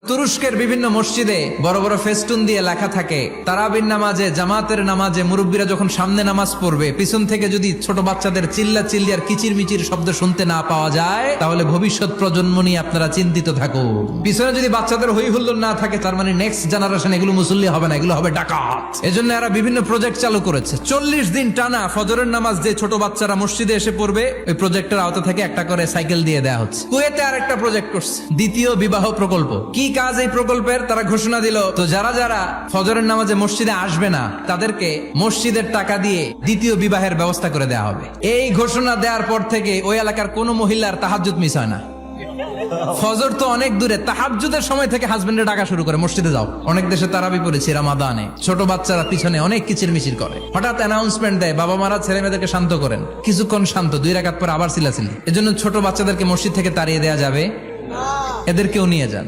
তুরস্কের বিভিন্ন মসজিদে বড় বড় ফেস্টুন দিয়ে লেখা থাকে তারাবির নামাজে, জামাতের নামাজে মুরব্বীরা যখন সামনে নামাজ পড়বে, পিছন থেকে যদি ছোট বাচ্চাদের চিল্লা চিল্লি আর কিচির মিচির শব্দ শুনতে না পাওয়া যায়, তাহলে ভবিষ্যৎ প্রজন্ম নিয়ে আপনারা চিন্তিত থাকুন। পিছনে যদি বাচ্চাদের হই হুল্লোড় না থাকে, তার মানে নেক্সট জেনারেশন এগুলো মুসল্লি হবে না, এগুলো হবে ডাকাত। এজন্য এরা বিভিন্ন প্রজেক্ট চালু করেছে। 40 দিন টানা ফজরের নামাজ যে ছোট বাচ্চারা মসজিদে এসে পড়বে, ওই প্রজেক্টের আওতা থেকে একটা করে সাইকেল দিয়ে দেওয়া হচ্ছে। কুয়েতে আরেকটা প্রজেক্ট করছে, দ্বিতীয় বিবাহ প্রকল্প। কি কাজ এই প্রকল্পের? তারা ঘোষণা দিল, তো যারা যারা ফজরের নামাজে মসজিদে আসবে না, তাদেরকে মসজিদের টাকা দিয়ে দ্বিতীয় বিবাহের ব্যবস্থা করে দেওয়া হবে। এই ঘোষণা দেওয়ার পর থেকে ওই এলাকার কোন মহিলার তাহাজ্জুদ মিস হয় না। ফজর তো অনেক দূরে, তাহাজ্জুদের সময় থেকে হাজবেন্ডের ডাকা শুরু করে, মসজিদে যাও। অনেক দেশে তারাবি পড়েছি রামাদানে, ছোট বাচ্চারা পিছনে অনেক কিচির মিচির করে। হঠাৎ অ্যানাউন্সমেন্ট দেয়, বাবা মারা ছেলে মেয়েদেরকে শান্ত করেন। কিছুক্ষণ শান্ত, 2 রাকাত পর আবার চিল্লাচিল্লি। এজন্য ছোট বাচ্চাদেরকে মসজিদ থেকে তাড়িয়ে দেওয়া যাবে, এদেরকেও নিয়ে যান।